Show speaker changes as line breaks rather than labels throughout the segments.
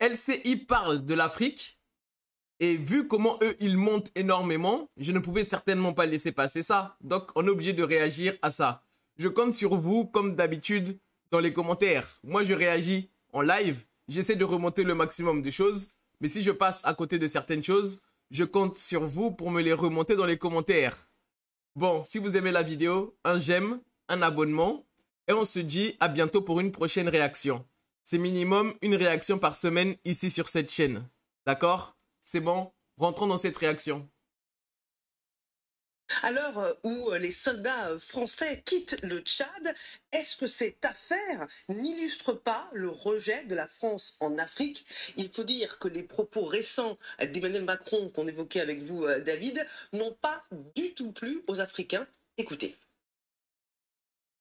LCI parle de l'Afrique et vu comment eux, ils montent énormément, je ne pouvais certainement pas laisser passer ça. Donc, on est obligé de réagir à ça. Je compte sur vous, comme d'habitude, dans les commentaires. Moi, je réagis en live. J'essaie de remonter le maximum de choses. Mais si je passe à côté de certaines choses, je compte sur vous pour me les remonter dans les commentaires. Bon, si vous aimez la vidéo, un j'aime, un abonnement. Et on se dit à bientôt pour une prochaine réaction. C'est minimum une réaction par semaine ici sur cette chaîne. D'accord? C'est bon? Rentrons dans cette réaction.
À l'heure où les soldats français quittent le Tchad, est-ce que cette affaire n'illustre pas le rejet de la France en Afrique? Il faut dire que les propos récents d'Emmanuel Macron, qu'on évoquait avec vous, David, n'ont pas du tout plu aux Africains. Écoutez.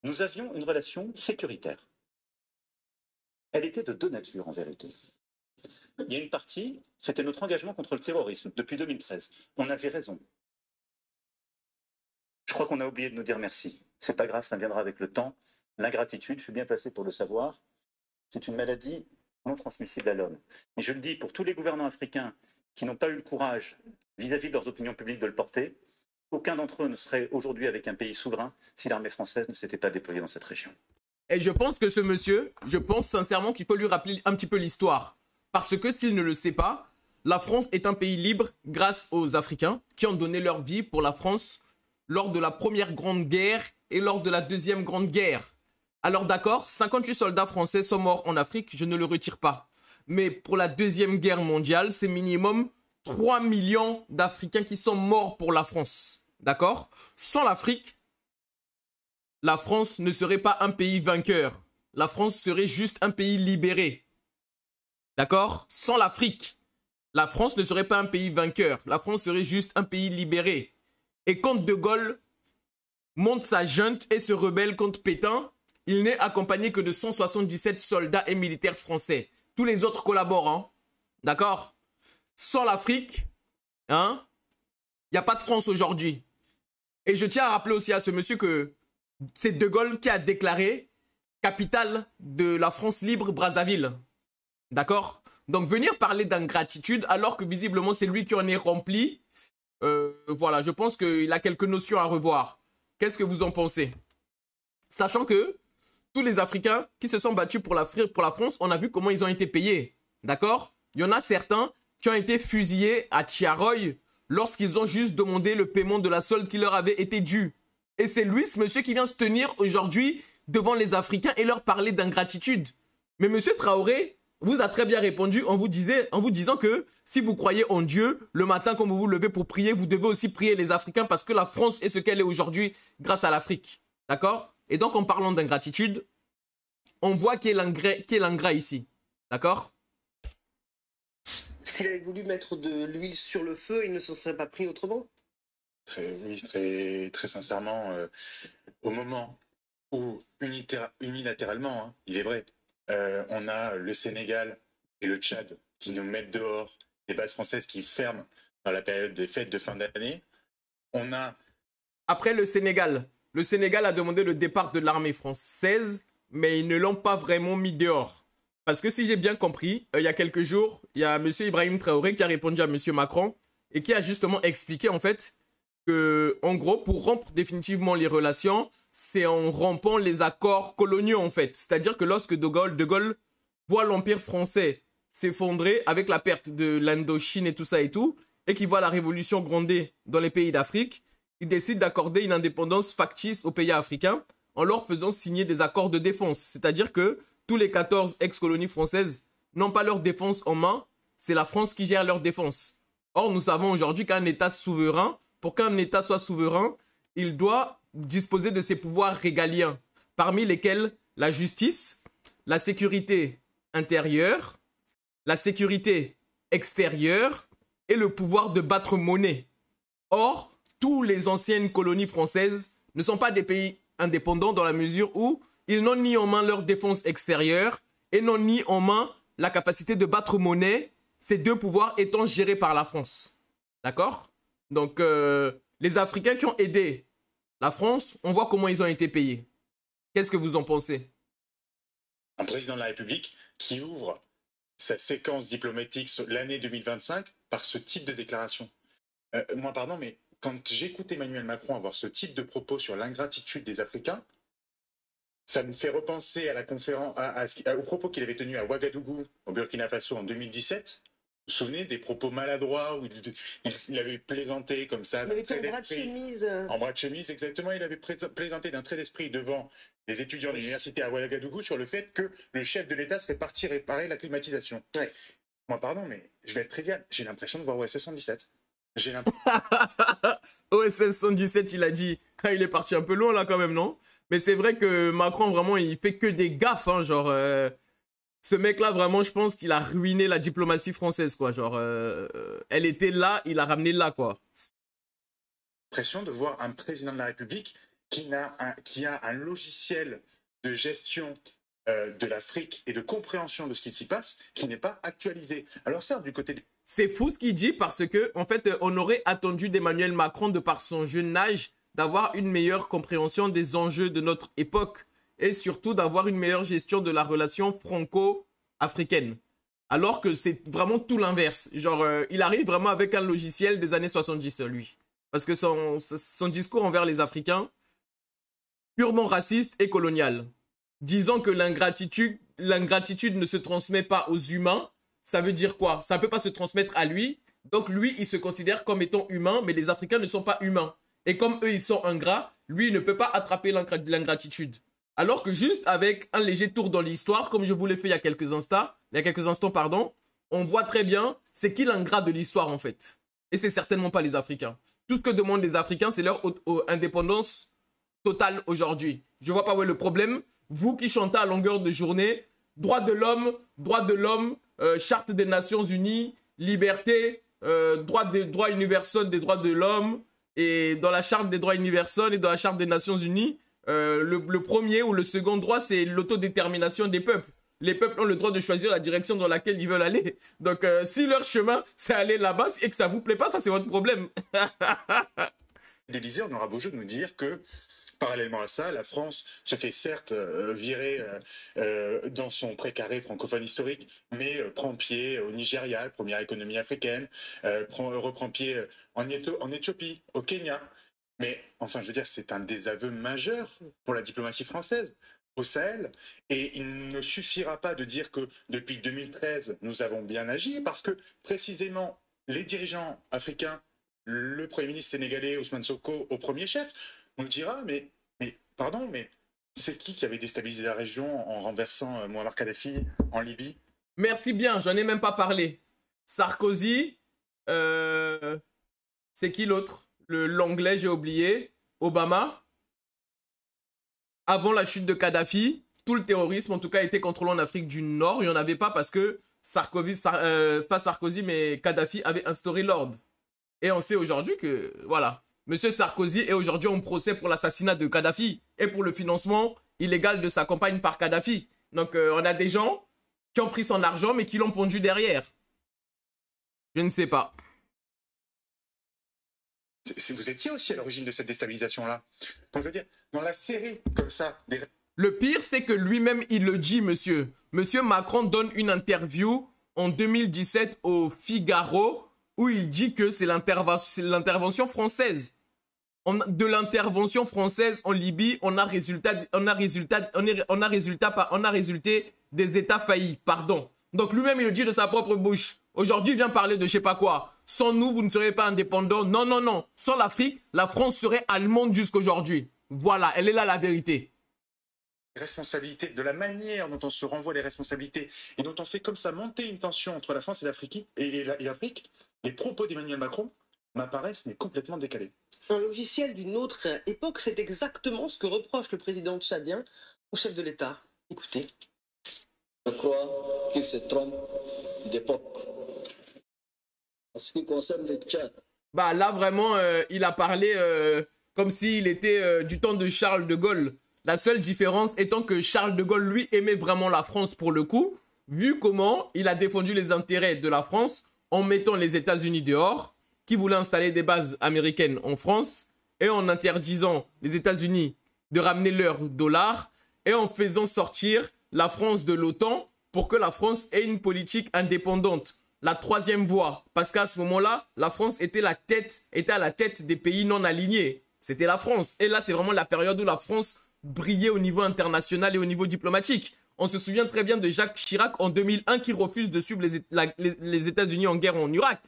Nous avions une relation sécuritaire. Elle était de deux natures, en vérité. Il y a une partie, c'était notre engagement contre le terrorisme depuis 2013. On avait raison. Je crois qu'on a oublié de nous dire merci. C'est pas grave, ça viendra avec le temps. L'ingratitude, je suis bien placé pour le savoir, c'est une maladie non transmissible à l'homme. Et je le dis pour tous les gouvernants africains qui n'ont pas eu le courage vis-à-vis de leurs opinions publiques de le porter, aucun d'entre eux ne serait aujourd'hui avec un pays souverain si l'armée française ne s'était pas déployée dans cette région.
Et je pense que ce monsieur, je pense sincèrement qu'il faut lui rappeler un petit peu l'histoire. Parce que s'il ne le sait pas, la France est un pays libre grâce aux Africains qui ont donné leur vie pour la France lors de la première grande guerre et lors de la deuxième grande guerre. Alors d'accord, 58 soldats français sont morts en Afrique, je ne le retire pas. Mais pour la deuxième guerre mondiale, c'est minimum 3 millions d'Africains qui sont morts pour la France. D'accord? Sans l'Afrique, la France ne serait pas un pays vainqueur. La France serait juste un pays libéré. D'accord? Sans l'Afrique, la France ne serait pas un pays vainqueur. La France serait juste un pays libéré. Et quand De Gaulle monte sa junte et se rebelle contre Pétain, il n'est accompagné que de 177 soldats et militaires français. Tous les autres collaborent, hein? D'accord? Sans l'Afrique, hein, il n'y a pas de France aujourd'hui. Et je tiens à rappeler aussi à ce monsieur que c'est De Gaulle qui a déclaré capitale de la France libre, Brazzaville. D'accord? Donc venir parler d'ingratitude alors que visiblement c'est lui qui en est rempli. Voilà, je pense qu'il a quelques notions à revoir. Qu'est-ce que vous en pensez? Sachant que tous les Africains qui se sont battus pour la France, on a vu comment ils ont été payés. D'accord? Il y en a certains qui ont été fusillés à Tiaroy lorsqu'ils ont juste demandé le paiement de la solde qui leur avait été due. Et c'est lui, ce monsieur, qui vient se tenir aujourd'hui devant les Africains et leur parler d'ingratitude. Mais monsieur Traoré vous a très bien répondu en vous disant que si vous croyez en Dieu, le matin quand vous vous levez pour prier, vous devez aussi prier les Africains parce que la France est ce qu'elle est aujourd'hui grâce à l'Afrique. D'accord? Et donc en parlant d'ingratitude, on voit qui est l'ingrat ici. D'accord?
S'il avait voulu mettre de l'huile sur le feu, il ne s'en serait pas pris autrement?
Oui, très sincèrement, au moment où unilatéralement, hein, il est vrai, on a le Sénégal et le Tchad qui nous mettent dehors, les bases françaises qui ferment dans la période des fêtes de fin d'année. On a...
Après le Sénégal a demandé le départ de l'armée française, mais ils ne l'ont pas vraiment mis dehors. Parce que si j'ai bien compris, il y a quelques jours, il y a M. Ibrahim Traoré qui a répondu à M. Macron et qui a justement expliqué en fait que, en gros, pour rompre définitivement les relations, c'est en rompant les accords coloniaux en fait. C'est-à-dire que lorsque De Gaulle voit l'Empire français s'effondrer avec la perte de l'Indochine et tout ça et tout, et qu'il voit la révolution gronder dans les pays d'Afrique, il décide d'accorder une indépendance factice aux pays africains en leur faisant signer des accords de défense. C'est-à-dire que tous les 14 ex-colonies françaises n'ont pas leur défense en main, c'est la France qui gère leur défense. Or, nous savons aujourd'hui qu'un État souverain, pour qu'un État soit souverain, il doit disposer de ses pouvoirs régaliens, parmi lesquels la justice, la sécurité intérieure, la sécurité extérieure et le pouvoir de battre monnaie. Or, toutes les anciennes colonies françaises ne sont pas des pays indépendants dans la mesure où ils n'ont ni en main leur défense extérieure et n'ont ni en main la capacité de battre monnaie, ces deux pouvoirs étant gérés par la France. D'accord? Donc, les Africains qui ont aidé la France, on voit comment ils ont été payés. Qu'est-ce que vous en pensez?
Un président de la République qui ouvre sa séquence diplomatique l'année 2025 par ce type de déclaration. Moi, pardon, mais quand j'écoute Emmanuel Macron avoir ce type de propos sur l'ingratitude des Africains, ça me fait repenser à la conférence, aux propos qu'il avait tenus à Ouagadougou, au Burkina Faso, en 2017. Vous vous souvenez des propos maladroits où il avait plaisanté comme ça?
Il avait été en bras de chemise.
En bras de chemise, exactement. Il avait plaisanté d'un trait d'esprit devant les étudiants de l'université à Ouagadougou sur le fait que le chef de l'État serait parti réparer la climatisation.
Ouais.
Moi, pardon, mais je vais être trivial. J'ai l'impression de voir OSS 117. J'ai
OSS 117, il a dit. Ah, il est parti un peu loin là quand même, non? Mais c'est vrai que Macron, vraiment, il fait que des gaffes, hein, genre... Ce mec-là, vraiment, je pense qu'il a ruiné la diplomatie française, quoi. Genre, elle était là, il a ramené là, quoi.
l'impression de voir un président de la République qui a un logiciel de gestion de l'Afrique et de compréhension de ce qui s'y passe qui n'est pas actualisé. Alors certes, du côté...
C'est fou ce qu'il dit parce que, en fait, on aurait attendu d'Emmanuel Macron, de par son jeune âge, d'avoir une meilleure compréhension des enjeux de notre époque. Et surtout d'avoir une meilleure gestion de la relation franco-africaine. Alors que c'est vraiment tout l'inverse. Genre, il arrive vraiment avec un logiciel des années 70, lui. Parce que son discours envers les Africains, purement raciste et colonial. Disant que l'ingratitude ne se transmet pas aux humains, ça veut dire quoi? Ça ne peut pas se transmettre à lui. Donc lui, il se considère comme étant humain, mais les Africains ne sont pas humains. Et comme eux, ils sont ingrats, lui, il ne peut pas attraper l'ingratitude. Alors que juste avec un léger tour dans l'histoire, comme je vous l'ai fait il y a quelques instants, on voit très bien c'est qui l'ingrat de l'histoire en fait. Et c'est certainement pas les Africains. Tout ce que demandent les Africains, c'est leur indépendance totale aujourd'hui. Je vois pas où est le problème. Vous qui chantez à longueur de journée, droits de l'homme, charte des Nations Unies, liberté, droit universel des droits de l'homme, et dans la charte des droits universels et dans la charte des Nations Unies, le premier ou le second droit, c'est l'autodétermination des peuples. Les peuples ont le droit de choisir la direction dans laquelle ils veulent aller. Donc, si leur chemin, c'est aller là-bas et que ça vous plaît pas, ça, c'est votre problème.
L'Élysée, on aura beau jeu de nous dire que, parallèlement à ça, la France se fait certes virer dans son précaré francophone historique, mais prend pied au Nigeria, première économie africaine, reprend pied en Éthiopie, au Kenya. Mais enfin, je veux dire, c'est un désaveu majeur pour la diplomatie française au Sahel. Et il ne suffira pas de dire que depuis 2013, nous avons bien agi, parce que précisément, les dirigeants africains, le Premier ministre sénégalais Ousmane Sonko au premier chef, nous dira, mais pardon, mais c'est qui avait déstabilisé la région en renversant Mouammar Kadhafi en Libye?
Merci bien, j'en ai même pas parlé. Sarkozy, c'est qui l'autre? L'anglais, j'ai oublié. Obama. Avant la chute de Kadhafi, tout le terrorisme, en tout cas, était contrôlé en Afrique du Nord. Il n'y en avait pas parce que pas Sarkozy, mais Kadhafi avait instauré l'ordre. Et on sait aujourd'hui que, voilà, Monsieur Sarkozy est aujourd'hui en procès pour l'assassinat de Kadhafi et pour le financement illégal de sa campagne par Kadhafi. Donc, on a des gens qui ont pris son argent, mais qui l'ont pondu derrière. Je ne sais pas.
Vous étiez aussi à l'origine de cette déstabilisation-là. Donc, je veux dire, dans la série comme ça...
Le pire, c'est que lui-même, il le dit, monsieur. Monsieur Macron donne une interview en 2017 au Figaro où il dit que c'est l'intervention française. De l'intervention française en Libye, on a résulté des États faillis. Pardon. Donc lui-même, il le dit de sa propre bouche. Aujourd'hui, il vient parler de je sais pas quoi. Sans nous, vous ne serez pas indépendants. Non, non, non. Sans l'Afrique, la France serait allemande jusqu'aujourd'hui. Voilà, elle est là la vérité.
Responsabilité, de la manière dont on se renvoie les responsabilités et dont on fait comme ça monter une tension entre la France et l'Afrique, les propos d'Emmanuel Macron m'apparaissent mais complètement décalés.
Un logiciel d'une autre époque, c'est exactement ce que reproche le président tchadien au chef de l'État. Écoutez.
Je crois qu'il se trompe d'époque. En ce qui concerne le Tchad.
Bah là vraiment, il a parlé comme s'il était du temps de Charles de Gaulle. La seule différence étant que Charles de Gaulle, lui, aimait vraiment la France pour le coup, vu comment il a défendu les intérêts de la France en mettant les États-Unis dehors, qui voulaient installer des bases américaines en France, et en interdisant les États-Unis de ramener leurs dollars, et en faisant sortir la France de l'OTAN pour que la France ait une politique indépendante. La troisième voie, parce qu'à ce moment-là, la France était à la tête des pays non alignés. C'était la France. Et là, c'est vraiment la période où la France brillait au niveau international et au niveau diplomatique. On se souvient très bien de Jacques Chirac en 2001 qui refuse de suivre les États-Unis en guerre en Irak.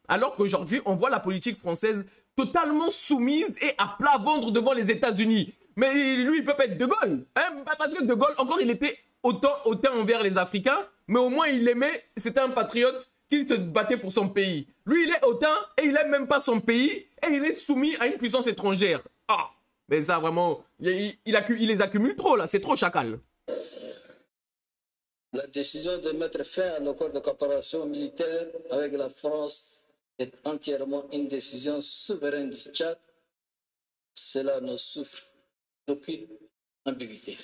Alors qu'aujourd'hui, on voit la politique française totalement soumise et à plat ventre devant les États-Unis. Mais lui, il peut pas être De Gaulle. Hein, parce que De Gaulle, encore, il était autant envers les Africains, mais au moins, il aimait, c'était un patriote qui se battait pour son pays. Lui, il est autant et il n'aime même pas son pays et il est soumis à une puissance étrangère. Ah, mais ça, vraiment, il les accumule trop, là. C'est trop chacal.
La décision de mettre fin à l'accord de coopération militaire avec la France est entièrement une décision souveraine du Tchad. Cela ne souffre d'aucune ambiguïté.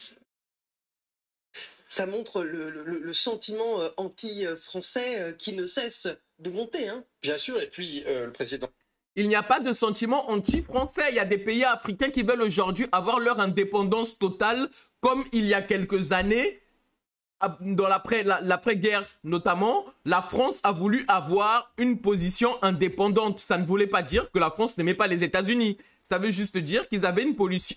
Ça montre le sentiment anti-français qui ne cesse de monter. Hein.
Bien sûr, et puis le président...
Il n'y a pas de sentiment anti-français. Il y a des pays africains qui veulent aujourd'hui avoir leur indépendance totale, comme il y a quelques années, dans l'après-guerre notamment, la France a voulu avoir une position indépendante. Ça ne voulait pas dire que la France n'aimait pas les États-Unis. Ça veut juste dire qu'ils avaient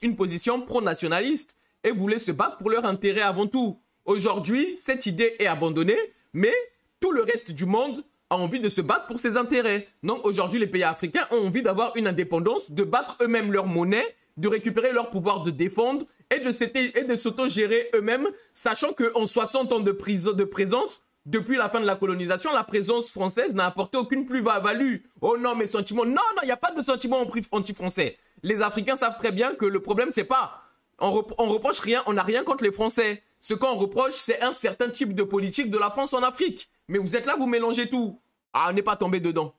une position pro-nationaliste et voulaient se battre pour leur intérêt avant tout. Aujourd'hui, cette idée est abandonnée, mais tout le reste du monde a envie de se battre pour ses intérêts. Donc aujourd'hui, les pays africains ont envie d'avoir une indépendance, de battre eux-mêmes leur monnaie, de récupérer leur pouvoir de défendre et de s'auto-gérer eux-mêmes, sachant qu'en 60 ans de présence, depuis la fin de la colonisation, la présence française n'a apporté aucune plus-value. Oh non, mes sentiments, non, il n'y a pas de sentiments anti-français. Les Africains savent très bien que le problème, c'est pas... On reproche rien, on n'a rien contre les Français. Ce qu'on reproche, c'est un certain type de politique de la France en Afrique. Mais vous êtes là, vous mélangez tout. Ah, on n'est pas tombé dedans.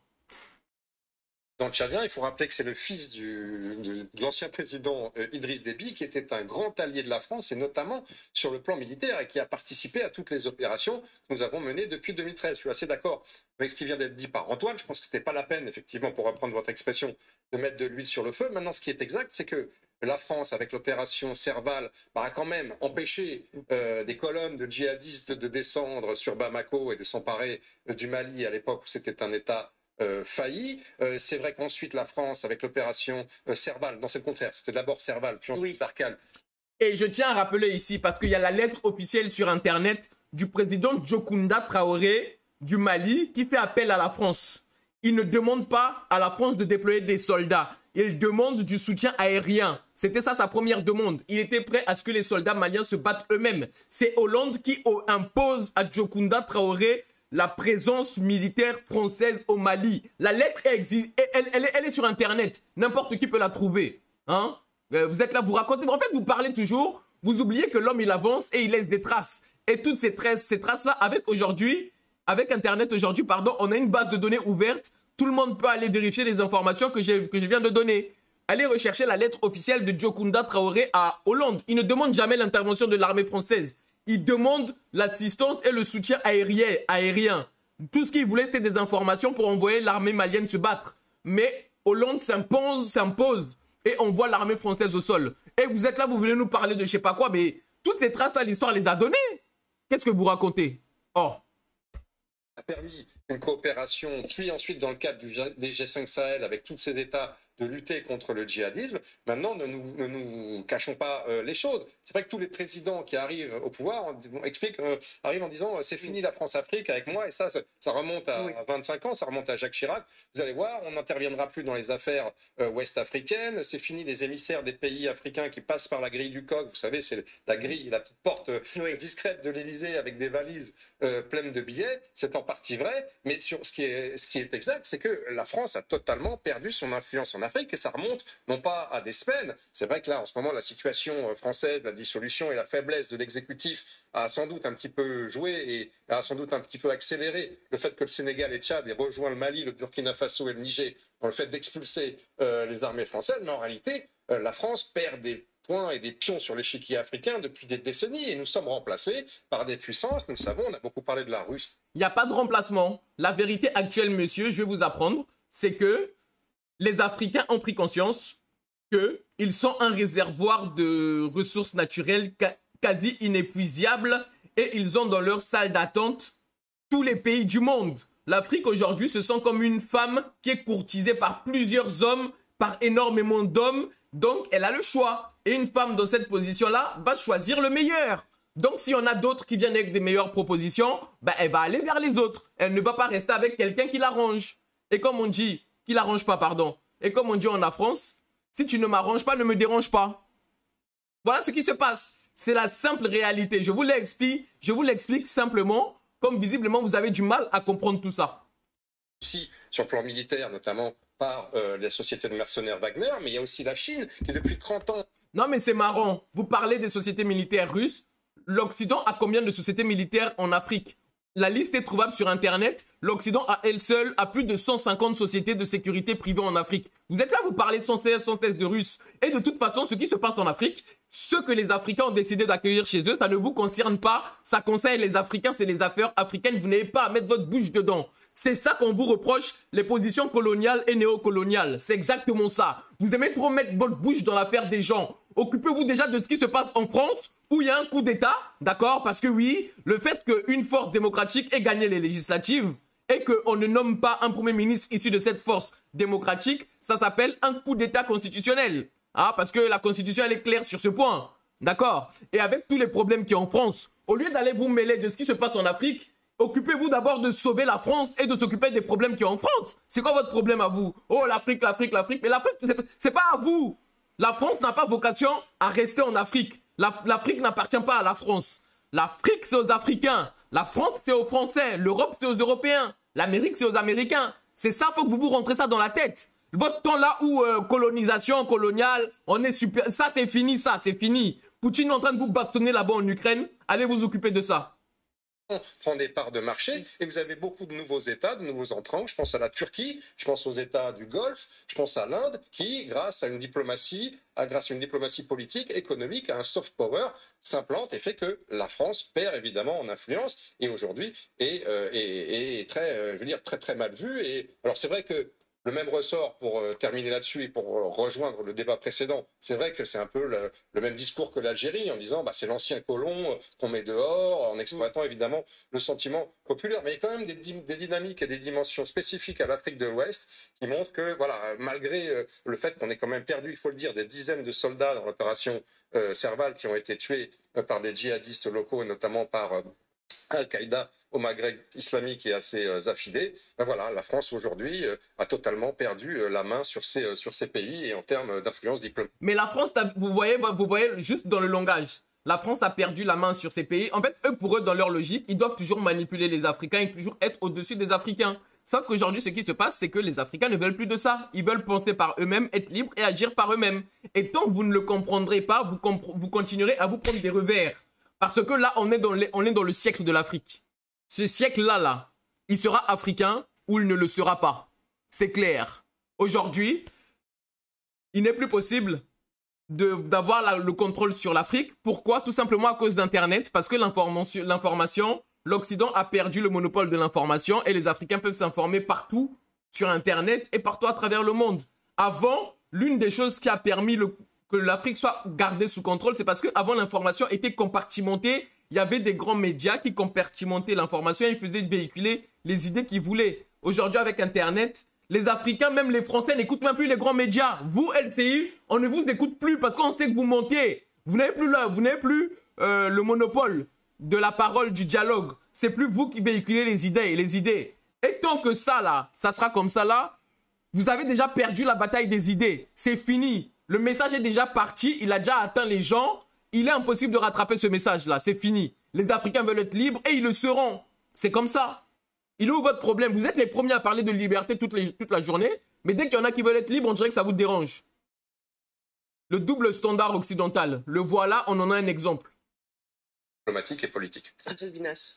Dans le Tchadien, il faut rappeler que c'est le fils de l'ancien président Idriss Déby qui était un grand allié de la France et notamment sur le plan militaire et qui a participé à toutes les opérations que nous avons menées depuis 2013. Je suis assez d'accord avec ce qui vient d'être dit par Antoine. Je pense que ce n'était pas la peine, effectivement, pour reprendre votre expression, de mettre de l'huile sur le feu. Maintenant, ce qui est exact, c'est que la France, avec l'opération Serval, a quand même empêché des colonnes de djihadistes de descendre sur Bamako et de s'emparer du Mali à l'époque où c'était un État failli. C'est vrai qu'ensuite la France, avec l'opération Serval, non c'est le contraire, c'était d'abord Serval, puis ensuite Barkhane.
Et je tiens à rappeler ici, parce qu'il y a la lettre officielle sur Internet du président Djokunda Traoré du Mali qui fait appel à la France. Il ne demande pas à la France de déployer des soldats. Il demande du soutien aérien. C'était ça sa première demande. Il était prêt à ce que les soldats maliens se battent eux-mêmes. C'est Hollande qui impose à Djokunda Traoré la présence militaire française au Mali. La lettre existe, elle est sur Internet. N'importe qui peut la trouver. Hein? Vous êtes là, vous racontez. En fait, vous parlez toujours. Vous oubliez que l'homme, il avance et il laisse des traces. Et toutes ces traces-là, avec Internet aujourd'hui, pardon, on a une base de données ouverte. Tout le monde peut aller vérifier les informations que je viens de donner. Allez rechercher la lettre officielle de Djokunda Traoré à Hollande. Il ne demande jamais l'intervention de l'armée française. Il demande l'assistance et le soutien aérien. Tout ce qu'il voulait, c'était des informations pour envoyer l'armée malienne se battre. Mais Hollande s'impose et on voit l'armée française au sol. Et vous êtes là, vous venez nous parler de je sais pas quoi, mais toutes ces traces-là, l'histoire les a données. Qu'est-ce que vous racontez? Oh.
A permis une coopération, puis ensuite dans le cadre des G5 Sahel avec tous ces États de lutter contre le djihadisme. Maintenant, ne nous cachons pas les choses. C'est vrai que tous les présidents qui arrivent au pouvoir arrivent en disant c'est fini la France-Afrique avec moi, et ça remonte à 25 ans, ça remonte à Jacques Chirac. Vous allez voir, on n'interviendra plus dans les affaires ouest-africaines, c'est fini les émissaires des pays africains qui passent par la grille du coq, vous savez, c'est la grille, la petite porte discrète de l'Élysée avec des valises pleines de billets, c'est en partie vrai, mais sur ce qui est exact, c'est que la France a totalement perdu son influence en Afrique, et ça remonte non pas à des semaines. C'est vrai que là, en ce moment, la situation française, la dissolution et la faiblesse de l'exécutif a sans doute un petit peu joué et a sans doute un petit peu accéléré le fait que le Sénégal et le Tchad aient rejoint le Mali, le Burkina Faso et le Niger dans le fait d'expulser les armées françaises. Mais en réalité, la France perd des points et des pions sur l'échiquier africain depuis des décennies et nous sommes remplacés par des puissances. Nous le savons, on a beaucoup parlé de la Russie.
Il n'y a pas de remplacement. La vérité actuelle, monsieur, je vais vous apprendre, c'est que les Africains ont pris conscience qu'ils sont un réservoir de ressources naturelles quasi inépuisables et ils ont dans leur salle d'attente tous les pays du monde. L'Afrique aujourd'hui se sent comme une femme qui est courtisée par plusieurs hommes, par énormément d'hommes. Donc, elle a le choix. Et une femme dans cette position-là va choisir le meilleur. Donc, si on a d'autres qui viennent avec des meilleures propositions, ben, elle va aller vers les autres. Elle ne va pas rester avec quelqu'un qui l'arrange. Et comme on dit, qui l'arrange pas, pardon. Et comme on dit en France, si tu ne m'arranges pas, ne me dérange pas. Voilà ce qui se passe. C'est la simple réalité. Je vous l'explique simplement, comme visiblement vous avez du mal à comprendre tout ça.
Aussi, sur le plan militaire, notamment par la société de mercenaires Wagner, mais il y a aussi la Chine qui, depuis 30 ans...
Non, mais c'est marrant. Vous parlez des sociétés militaires russes. L'Occident a combien de sociétés militaires en Afrique? La liste est trouvable sur Internet. L'Occident à elle seule a plus de 150 sociétés de sécurité privées en Afrique. Vous êtes là, vous parlez sans cesse de Russes. Et de toute façon, ce qui se passe en Afrique, ce que les Africains ont décidé d'accueillir chez eux, ça ne vous concerne pas. Ça concerne les Africains, c'est les affaires africaines. Vous n'avez pas à mettre votre bouche dedans. C'est ça qu'on vous reproche, les positions coloniales et néocoloniales. C'est exactement ça. Vous aimez trop mettre votre bouche dans l'affaire des gens. Occupez-vous déjà de ce qui se passe en France, où il y a un coup d'État, d'accord? Parce que oui, le fait qu'une force démocratique ait gagné les législatives et qu'on ne nomme pas un Premier ministre issu de cette force démocratique, ça s'appelle un coup d'État constitutionnel. Ah, parce que la Constitution, elle est claire sur ce point, d'accord? Et avec tous les problèmes qu'il y a en France, au lieu d'aller vous mêler de ce qui se passe en Afrique, occupez-vous d'abord de sauver la France et de s'occuper des problèmes qu'il y a en France. C'est quoi votre problème à vous? Oh, l'Afrique, l'Afrique, l'Afrique. Mais l'Afrique, c'est pas à vous. La France n'a pas vocation à rester en Afrique. L'Afrique n'appartient pas à la France. L'Afrique, c'est aux Africains. La France, c'est aux Français. L'Europe, c'est aux Européens. L'Amérique, c'est aux Américains. C'est ça, faut que vous vous rentrez ça dans la tête. Votre temps là où colonisation, coloniale, on est super... Ça, c'est fini, ça, c'est fini. Poutine est en train de vous bastonner là-bas en Ukraine. Allez vous occuper de ça.
Prend des parts de marché et vous avez beaucoup de nouveaux États, de nouveaux entrants. Je pense à la Turquie, je pense aux États du Golfe, je pense à l'Inde qui, grâce à une diplomatie politique, économique, à un soft power, s'implante et fait que la France perd évidemment en influence et aujourd'hui est très, je veux dire, très très mal vue. Et alors c'est vrai que le même ressort, pour terminer là-dessus et pour rejoindre le débat précédent, c'est vrai que c'est un peu le même discours que l'Algérie en disant bah, c'est l'ancien colon qu'on met dehors, en exploitant évidemment le sentiment populaire. Mais il y a quand même des dynamiques et des dimensions spécifiques à l'Afrique de l'Ouest qui montrent que voilà, malgré le fait qu'on ait quand même perdu, il faut le dire, des dizaines de soldats dans l'opération Serval qui ont été tués par des djihadistes locaux et notamment par... Al-Qaïda au Maghreb islamique et à ses affidés, ben voilà, la France aujourd'hui a totalement perdu la main sur ces pays et en termes d'influence diplomatique.
Mais la France, vous voyez juste dans le langage, la France a perdu la main sur ces pays. En fait, pour eux, dans leur logique, ils doivent toujours manipuler les Africains et toujours être au-dessus des Africains. Sauf qu'aujourd'hui, ce qui se passe, c'est que les Africains ne veulent plus de ça. Ils veulent penser par eux-mêmes, être libres et agir par eux-mêmes. Et tant que vous ne le comprendrez pas, vous continuerez à vous prendre des revers. Parce que là, on est dans le siècle de l'Afrique. Ce siècle-là, il sera africain ou il ne le sera pas. C'est clair. Aujourd'hui, il n'est plus possible d'avoir le contrôle sur l'Afrique. Pourquoi? Tout simplement à cause d'Internet. Parce que l'information, l'Occident a perdu le monopole de l'information et les Africains peuvent s'informer partout sur Internet et partout à travers le monde. Avant, l'une des choses qui a permis que l'Afrique soit gardée sous contrôle, c'est parce qu'avant, l'information était compartimentée. Il y avait des grands médias qui compartimentaient l'information et ils faisaient véhiculer les idées qu'ils voulaient. Aujourd'hui, avec Internet, les Africains, même les Français, n'écoutent même plus les grands médias. Vous, LCI, on ne vous écoute plus parce qu'on sait que vous mentez. Vous n'avez plus le monopole de la parole, du dialogue. C'est plus vous qui véhiculez les idées. Et tant que ça, là, ça sera comme ça, là, vous avez déjà perdu la bataille des idées. C'est fini. Le message est déjà parti, il a déjà atteint les gens. Il est impossible de rattraper ce message-là, c'est fini. Les Africains veulent être libres et ils le seront. C'est comme ça. Il est où votre problème? Vous êtes les premiers à parler de liberté toute la journée, mais dès qu'il y en a qui veulent être libres, on dirait que ça vous dérange. Le double standard occidental, le voilà, on en a un exemple.
Diplomatique et politique.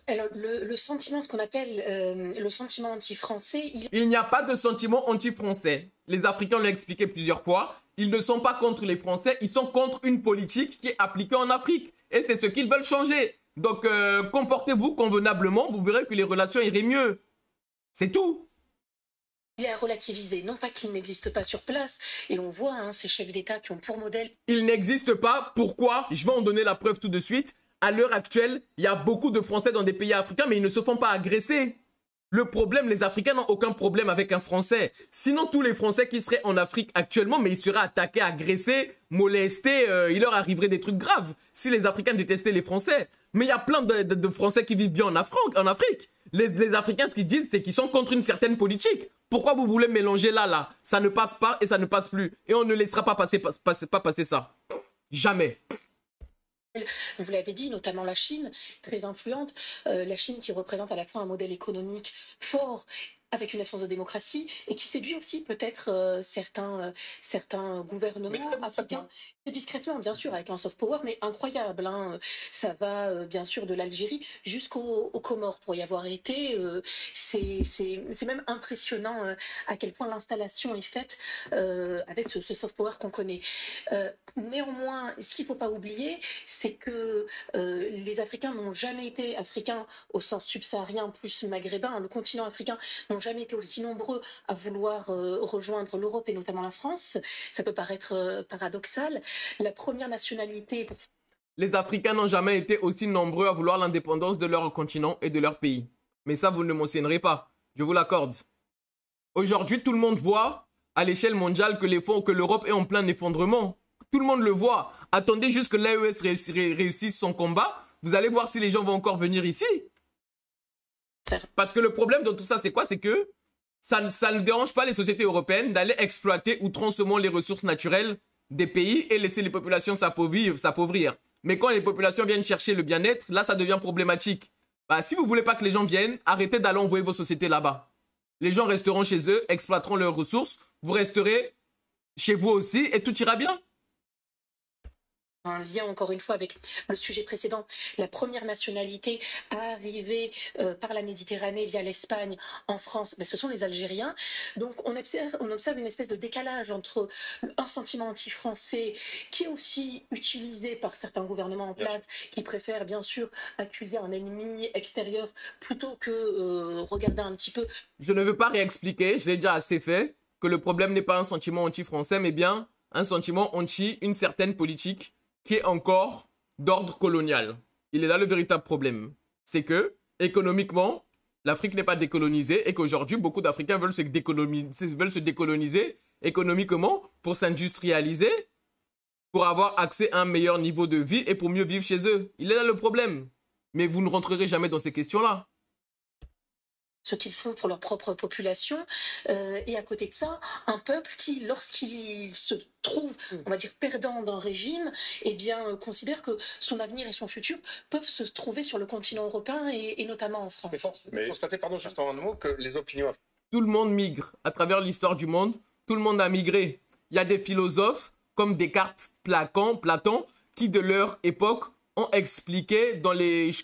Alors, le sentiment, ce qu'on appelle le sentiment anti-français...
Il n'y a pas de sentiment anti-français. Les Africains l'ont expliqué plusieurs fois. Ils ne sont pas contre les Français, ils sont contre une politique qui est appliquée en Afrique. Et c'est ce qu'ils veulent changer. Donc, comportez-vous convenablement, vous verrez que les relations iraient mieux. C'est tout.
Il est à relativiser, non pas qu'il n'existe pas sur place. Et on voit ces chefs d'État qui ont pour modèle...
Il n'existe pas, pourquoi? Je vais en donner la preuve tout de suite. à l'heure actuelle, il y a beaucoup de Français dans des pays africains, mais ils ne se font pas agresser. Le problème, les Africains n'ont aucun problème avec un Français. Sinon, tous les Français qui seraient en Afrique actuellement, mais ils seraient attaqués, agressés, molestés, il leur arriverait des trucs graves si les Africains détestaient les Français. Mais il y a plein de Français qui vivent bien en Afrique. Les Africains, ce qu'ils disent, c'est qu'ils sont contre une certaine politique. Pourquoi vous voulez mélanger là? Ça ne passe pas et ça ne passe plus. Et on ne laissera pas passer ça. Jamais.
Vous l'avez dit, notamment la Chine, très influente. La Chine qui représente à la fois un modèle économique fort, avec une absence de démocratie, et qui séduit aussi peut-être certains gouvernements africains. Discrètement, bien sûr, avec un soft power, mais incroyable. Hein. Ça va, bien sûr, de l'Algérie jusqu'aux Comores pour y avoir été. C'est même impressionnant à quel point l'installation est faite avec ce soft power qu'on connaît. Néanmoins, ce qu'il ne faut pas oublier, c'est que les Africains n'ont jamais été africains au sens subsaharien plus maghrébin. Le continent africain n'ont jamais été aussi nombreux à vouloir rejoindre l'Europe et notamment la France. Ça peut paraître paradoxal. La première nationalité...
Les Africains n'ont jamais été aussi nombreux à vouloir l'indépendance de leur continent et de leur pays. Mais ça, vous ne le mentionnerez pas. Je vous l'accorde. Aujourd'hui, tout le monde voit à l'échelle mondiale que l'Europe est en plein effondrement. Tout le monde le voit. Attendez juste que l'AES réussisse son combat. Vous allez voir si les gens vont encore venir ici. Parce que le problème dans tout ça, c'est quoi? C'est que ça ne dérange pas les sociétés européennes d'aller exploiter outrancement les ressources naturelles des pays et laisser les populations s'appauvrir. Mais quand les populations viennent chercher le bien-être, là, ça devient problématique. Bah, si vous ne voulez pas que les gens viennent, arrêtez d'aller envoyer vos sociétés là-bas. Les gens resteront chez eux, exploiteront leurs ressources, vous resterez chez vous aussi et tout ira bien.
Un lien encore une fois avec le sujet précédent, la première nationalité à arriver par la Méditerranée via l'Espagne en France, ce sont les Algériens. Donc on observe une espèce de décalage entre un sentiment anti-français qui est aussi utilisé par certains gouvernements en place qui préfèrent bien sûr accuser un ennemi extérieur plutôt que regarder un petit peu.
Je ne veux pas réexpliquer, je l'ai déjà assez fait, que le problème n'est pas un sentiment anti-français mais bien un sentiment anti une certaine politique qui est encore d'ordre colonial. Il est là le véritable problème. C'est que, économiquement, l'Afrique n'est pas décolonisée et qu'aujourd'hui, beaucoup d'Africains veulent se décoloniser économiquement pour s'industrialiser, pour avoir accès à un meilleur niveau de vie et pour mieux vivre chez eux. Il est là le problème. Mais vous ne rentrerez jamais dans ces questions-là.
Ce qu'ils font pour leur propre population. Et à côté de ça, un peuple qui, lorsqu'il se trouve, on va dire, perdant d'un régime, eh bien, considère que son avenir et son futur peuvent se trouver sur le continent européen et notamment en France.
Mais constatez, pardon, juste en un mot, que les opinions...
Tout le monde migre. À travers l'histoire du monde, tout le monde a migré. Il y a des philosophes comme Descartes, Platon, qui de leur époque ont expliqué,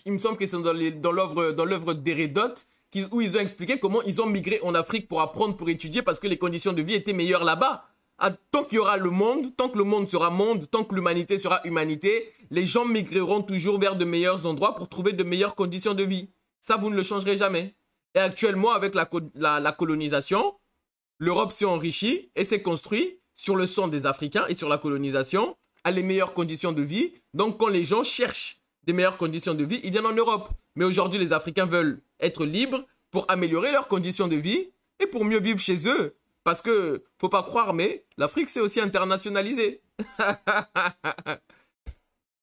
il me semble que c'est dans l'œuvre d'Hérodote, où ils ont expliqué comment ils ont migré en Afrique pour apprendre, pour étudier, parce que les conditions de vie étaient meilleures là-bas. Tant qu'il y aura le monde, tant que le monde sera monde, tant que l'humanité sera humanité, les gens migreront toujours vers de meilleurs endroits pour trouver de meilleures conditions de vie. Ça, vous ne le changerez jamais. Et actuellement, avec la colonisation, l'Europe s'est enrichie et s'est construite sur le sang des Africains et sur la colonisation, à les meilleures conditions de vie. Donc, quand les gens cherchent des meilleures conditions de vie, ils viennent en Europe. Mais aujourd'hui, les Africains veulent être libres pour améliorer leurs conditions de vie et pour mieux vivre chez eux. Parce que, faut pas croire, mais l'Afrique s'est aussi internationalisée.
Les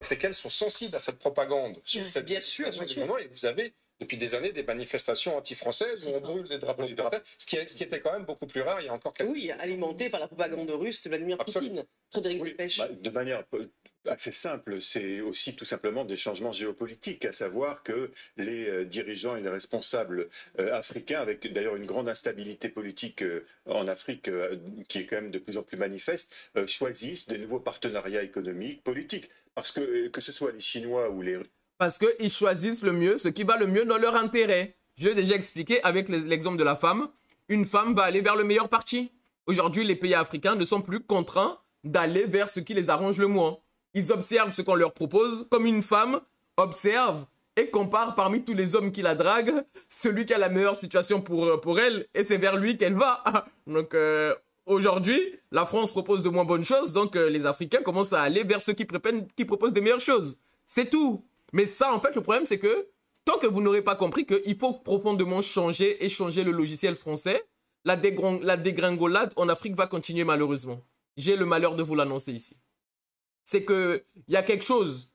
Africains sont sensibles à cette propagande.
Bien sûr.
Et vous avez, depuis des années, des manifestations anti-françaises où on brûle des drapeaux d'Israël, ce qui était quand même beaucoup plus rare il y a encore quelques années.
Oui, alimenté par la propagande russe de Vladimir Poutine. Frédéric Despêche.
De manière assez simple, c'est aussi tout simplement des changements géopolitiques, à savoir que les dirigeants et les responsables africains, avec d'ailleurs une grande instabilité politique en Afrique qui est quand même de plus en plus manifeste, choisissent de nouveaux partenariats économiques, politiques. Parce que ce soit les Chinois ou les...
Parce qu'ils choisissent le mieux, ce qui va le mieux dans leur intérêt. Je l'ai déjà expliqué avec l'exemple de la femme. Une femme va aller vers le meilleur parti. Aujourd'hui, les pays africains ne sont plus contraints d'aller vers ce qui les arrange le moins. Ils observent ce qu'on leur propose, comme une femme observe et compare parmi tous les hommes qui la draguent, celui qui a la meilleure situation pour elle, et c'est vers lui qu'elle va. Donc aujourd'hui, la France propose de moins bonnes choses, donc les Africains commencent à aller vers ceux qui proposent des meilleures choses. C'est tout. Mais ça, en fait, le problème, c'est que tant que vous n'aurez pas compris qu'il faut profondément changer et changer le logiciel français, la dégringolade en Afrique va continuer malheureusement. J'ai le malheur de vous l'annoncer ici. C'est qu'il y a quelque chose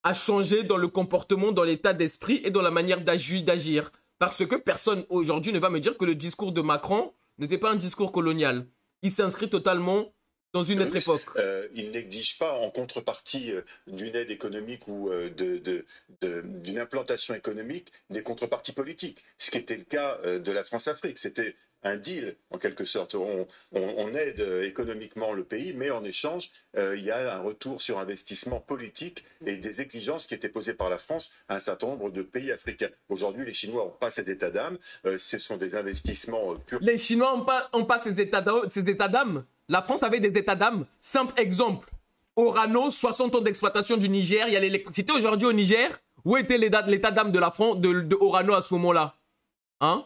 à changer dans le comportement, dans l'état d'esprit et dans la manière d'agir. Parce que personne aujourd'hui ne va me dire que le discours de Macron n'était pas un discours colonial. Il s'inscrit totalement dans une autre époque.
Il n'exige pas en contrepartie d'une aide économique ou d'une implantation économique des contreparties politiques, ce qui était le cas de la France-Afrique. C'était un deal, en quelque sorte. On aide économiquement le pays, mais en échange, il y a un retour sur investissement politique et des exigences qui étaient posées par la France à un certain nombre de pays africains. Aujourd'hui, les Chinois n'ont pas ces états d'âme. Ce sont des investissements purs.
Les Chinois n'ont pas ces états d'âme. La France avait des états d'âme. Simple exemple. Orano, 60 ans d'exploitation du Niger. Il y a l'électricité aujourd'hui au Niger. Où était l'état d'âme de la France, de Orano à ce moment-là? Hein?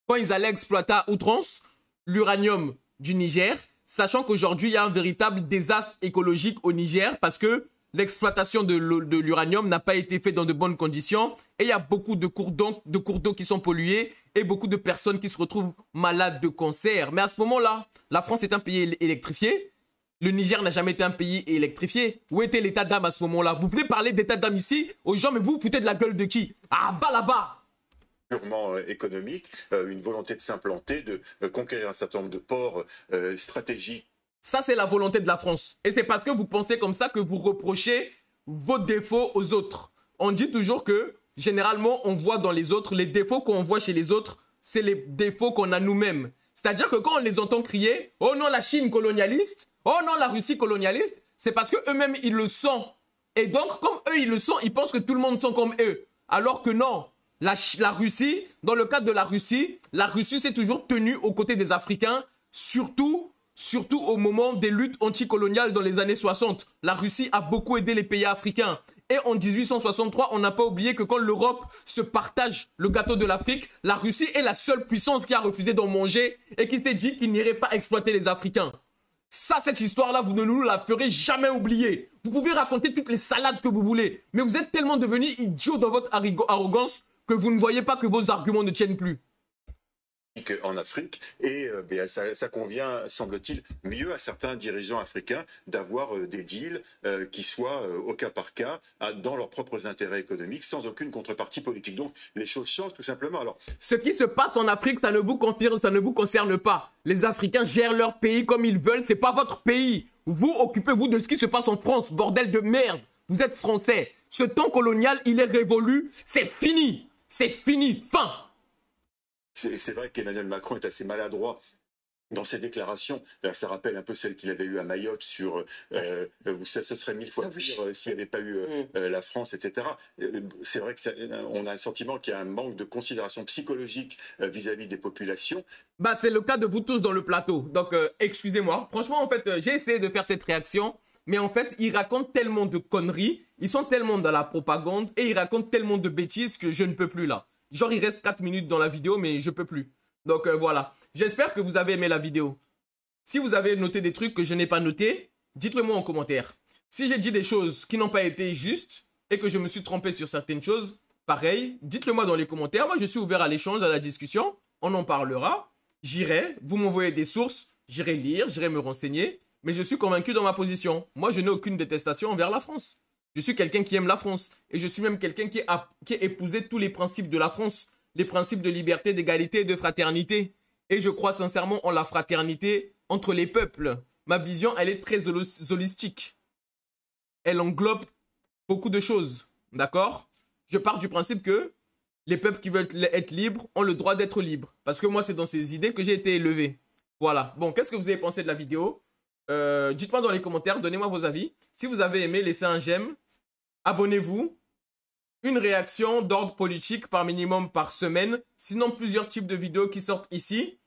Quand ils allaient exploiter à outrance l'uranium du Niger, sachant qu'aujourd'hui, il y a un véritable désastre écologique au Niger parce que l'exploitation de l'uranium n'a pas été faite dans de bonnes conditions et il y a beaucoup de cours d'eau qui sont pollués et beaucoup de personnes qui se retrouvent malades de cancer. Mais à ce moment-là, la France est un pays électrifié. Le Niger n'a jamais été un pays électrifié. Où était l'état d'âme à ce moment-là? Vous venez parler d'état d'âme ici aux gens, mais vous foutez de la gueule de qui? Ah, bas là-bas!
Purement économique, une volonté de s'implanter, de conquérir un certain nombre de ports stratégiques.
Ça, c'est la volonté de la France. Et c'est parce que vous pensez comme ça que vous reprochez vos défauts aux autres. On dit toujours que, généralement, on voit dans les autres, les défauts qu'on voit chez les autres, c'est les défauts qu'on a nous-mêmes. C'est-à-dire que quand on les entend crier « Oh non, la Chine colonialiste !»« Oh non, la Russie colonialiste !» c'est parce qu'eux-mêmes, ils le sont. Et donc, comme eux, ils le sont, ils pensent que tout le monde sont comme eux. Alors que non. La Russie, dans le cadre de la Russie s'est toujours tenue aux côtés des Africains, surtout au moment des luttes anticoloniales dans les années 60. La Russie a beaucoup aidé les pays africains. Et en 1863, on n'a pas oublié que quand l'Europe se partage le gâteau de l'Afrique, la Russie est la seule puissance qui a refusé d'en manger et qui s'est dit qu'il n'irait pas exploiter les Africains. Ça, cette histoire-là, vous ne nous la ferez jamais oublier. Vous pouvez raconter toutes les salades que vous voulez, mais vous êtes tellement devenus idiots dans votre arrogance que vous ne voyez pas que vos arguments ne tiennent plus.
En Afrique et ça convient, semble-t-il, mieux à certains dirigeants africains d'avoir des deals qui soient au cas par cas dans leurs propres intérêts économiques sans aucune contrepartie politique. Donc les choses changent tout simplement. Alors,
ce qui se passe en Afrique, ça ne vous concerne pas. Les Africains gèrent leur pays comme ils veulent, c'est pas votre pays. Vous occupez-vous de ce qui se passe en France, bordel de merde. Vous êtes français. Ce temps colonial, il est révolu, c'est fini. C'est fini, fin.
C'est vrai qu'Emmanuel Macron est assez maladroit dans ses déclarations. Ça rappelle un peu celle qu'il avait eue à Mayotte sur ce serait 1000 fois pire s'il n'y avait pas eu la France, etc. C'est vrai qu'on a le sentiment qu'il y a un manque de considération psychologique vis-à-vis des populations.
Bah, c'est le cas de vous tous dans le plateau. Donc, excusez-moi. Franchement, en fait, j'ai essayé de faire cette réaction. Mais en fait, ils racontent tellement de conneries, ils sont tellement dans la propagande et ils racontent tellement de bêtises que je ne peux plus là. Genre, il reste 4 minutes dans la vidéo, mais je peux plus. Donc, voilà. J'espère que vous avez aimé la vidéo. Si vous avez noté des trucs que je n'ai pas notés, dites-le moi en commentaire. Si j'ai dit des choses qui n'ont pas été justes et que je me suis trompé sur certaines choses, pareil, dites-le moi dans les commentaires. Moi, je suis ouvert à l'échange, à la discussion. On en parlera. J'irai, vous m'envoyez des sources, j'irai lire, j'irai me renseigner. Mais je suis convaincu dans ma position. Moi, je n'ai aucune détestation envers la France. Je suis quelqu'un qui aime la France. Et je suis même quelqu'un qui a épousé tous les principes de la France. Les principes de liberté, d'égalité et de fraternité. Et je crois sincèrement en la fraternité entre les peuples. Ma vision, elle est très holistique. Elle englobe beaucoup de choses. D'accord? Je pars du principe que les peuples qui veulent être libres ont le droit d'être libres. Parce que moi, c'est dans ces idées que j'ai été élevé. Voilà. Bon, qu'est-ce que vous avez pensé de la vidéo? Dites-moi dans les commentaires, donnez-moi vos avis. Si vous avez aimé, laissez un j'aime. Abonnez-vous. Une réaction d'ordre politique par minimum par semaine. Sinon, plusieurs types de vidéos qui sortent ici.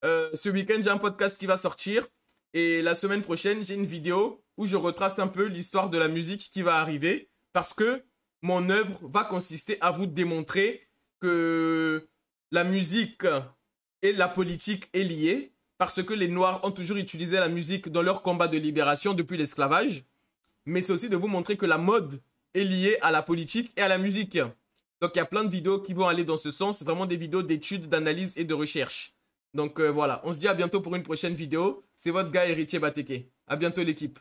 Ce week-end, j'ai un podcast qui va sortir. Et la semaine prochaine, j'ai une vidéo où je retrace un peu l'histoire de la musique qui va arriver. Parce que mon œuvre va consister à vous démontrer que la musique et la politique est liée. Parce que les Noirs ont toujours utilisé la musique dans leur combat de libération depuis l'esclavage. Mais c'est aussi de vous montrer que la mode est lié à la politique et à la musique. Donc, il y a plein de vidéos qui vont aller dans ce sens. Vraiment des vidéos d'études, d'analyse et de recherche. Donc, voilà. On se dit à bientôt pour une prochaine vidéo. C'est votre gars Héritier Bateke. À bientôt l'équipe.